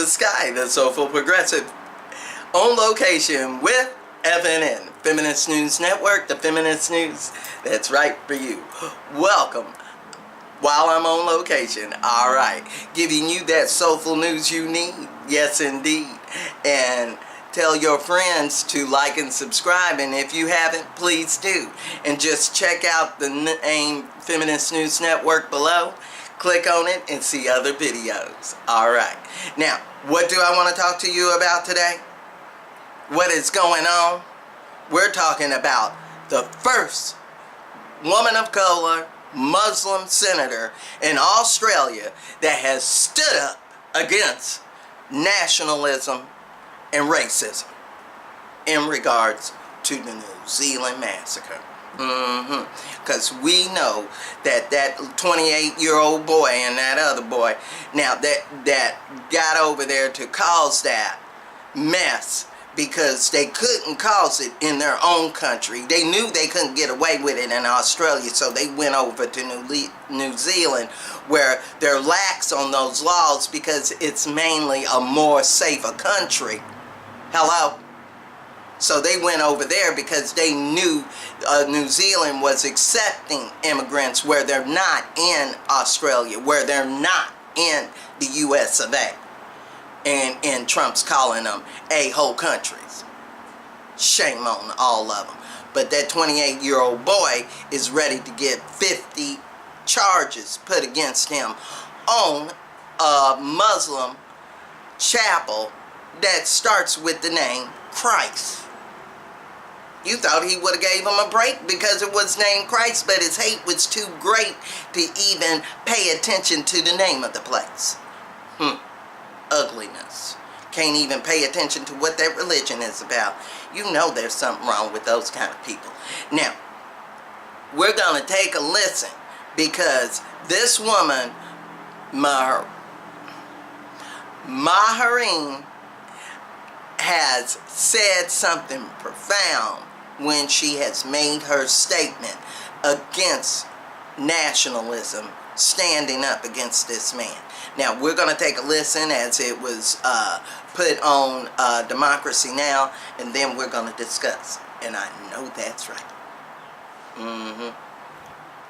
sky, the Soulful Progressive, on location with FNN, Feminist News Network, the Feminist News that's right for you. Welcome. While I'm on location, alright, giving you that soulful news you need, yes indeed, and tell your friends to like and subscribe, and if you haven't, please do, and just check out the name Feminist News Network below, click on it and see other videos. Alright, now, what do I want to talk to you about today? What is going on? We're talking about the first woman of color Muslim senator in Australia that has stood up against nationalism and racism in regards to the New Zealand massacre. Because we know that 28-year-old boy and that other boy, now that got over there to cause that mess, because they couldn't cause it in their own country. They knew they couldn't get away with it in Australia, so they went over to New Zealand, where they're lax on those laws because it's mainly a more safer country. Hello? So they went over there because they knew New Zealand was accepting immigrants where they're not in Australia, where they're not in the US of A. And Trump's calling them a-hole countries. Shame on all of them. But that 28-year-old boy is ready to get 50 charges put against him on a Muslim chapel that starts with the name Christ. You thought he would have gave him a break because it was named Christ, but his hate was too great to even pay attention to the name of the place. Ugliness. Can't even pay attention to what that religion is about. You know there's something wrong with those kind of people. Now, we're going to take a listen, because this woman, Mahareen, has said something profound when she has made her statement against nationalism, standing up against this man. Now, we're going to take a listen as it was put on Democracy Now!, and then we're going to discuss. And I know that's right.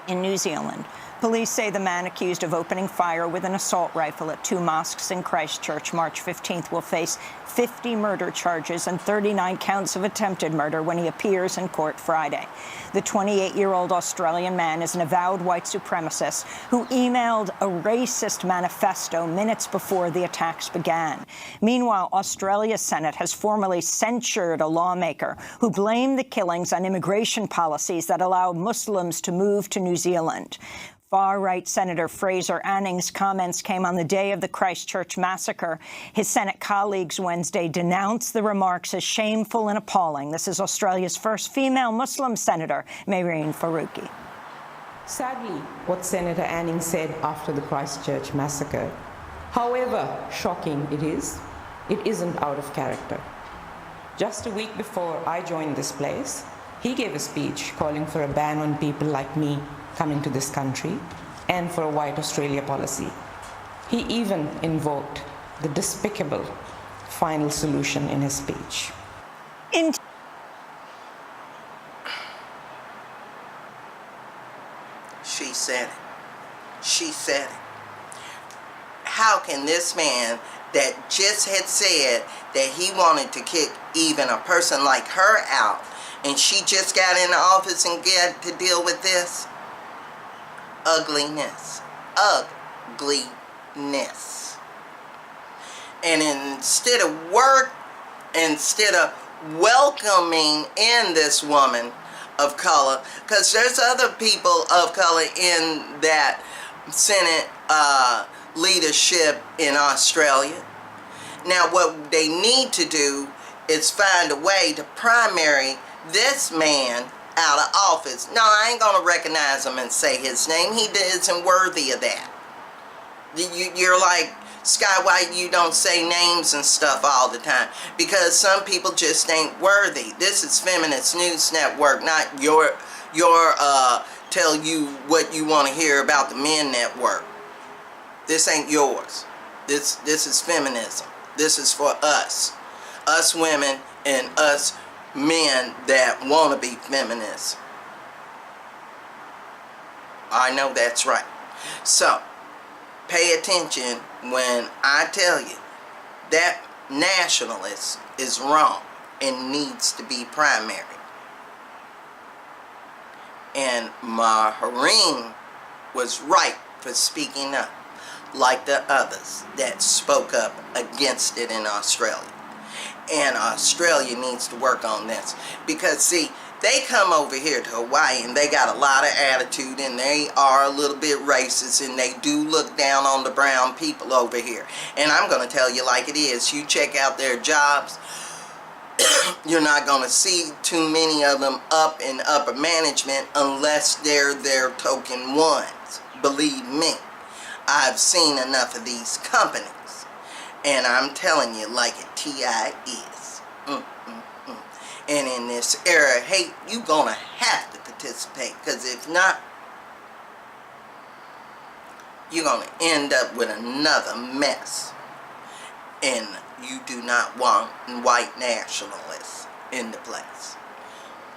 In New Zealand, police say the man accused of opening fire with an assault rifle at 2 mosques in Christchurch March 15th will face 50 murder charges and 39 counts of attempted murder when he appears in court Friday. The 28-year-old Australian man is an avowed white supremacist who emailed a racist manifesto minutes before the attacks began. Meanwhile, Australia's Senate has formally censured a lawmaker who blamed the killings on immigration policies that allow Muslims to move to New Zealand. Far-right Senator Fraser Anning's comments came on the day of the Christchurch massacre. His Senate colleagues Wednesday denounced the remarks as shameful and appalling. This is Australia's first female Muslim senator, Mehreen Faruqi. Sadly, what Senator Anning said after the Christchurch massacre, however shocking it isn't out of character. Just a week before I joined this place, he gave a speech calling for a ban on people like me coming to this country and for a white Australia policy. He even invoked the despicable final solution in his speech. She said it. She said it. How can this man that just had said that he wanted to kick even a person like her out, and she just got in the office and got to deal with this? Ugliness. Ugliness. And instead of welcoming in this woman of color, because there's other people of color in that Senate leadership in Australia. Now, what they need to do is find a way to primary this man out of office. No, I ain't gonna recognize him and say his name. He isn't worthy of that. You're like, Sky, why you don't say names and stuff all the time? Because some people just ain't worthy. This is Feminist News Network, not your tell you what you want to hear about the men network. This ain't yours. This is feminism. This is for us. Us women and us men that want to be feminists. I know that's right. So, pay attention when I tell you that nationalist is wrong and needs to be primary. And Mahareen was right for speaking up, like the others that spoke up against it in Australia. And Australia needs to work on this. Because, see, they come over here to Hawaii and they got a lot of attitude and they are a little bit racist and they do look down on the brown people over here. And I'm going to tell you like it is. You check out their jobs, you're not going to see too many of them up in upper management unless they're their token ones. Believe me, I've seen enough of these companies. And I'm telling you like a TI is. And in this era of hate, you're going to have to participate. Because if not, you're going to end up with another mess. And you do not want white nationalists in the place.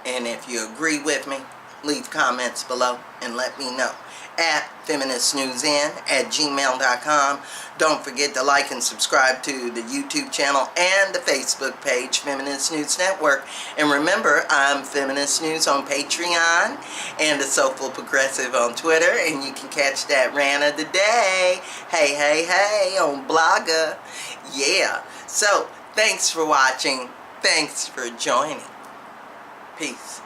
And if you agree with me, leave comments below and let me know. At FeministNewsN@gmail.com. Don't forget to like and subscribe to the YouTube channel and the Facebook page, Feminist News Network. And remember, I'm Feminist News on Patreon and the Soulful Progressive on Twitter. And you can catch that rant of the day, hey, on Blogger. Yeah. So, thanks for watching. Thanks for joining. Peace.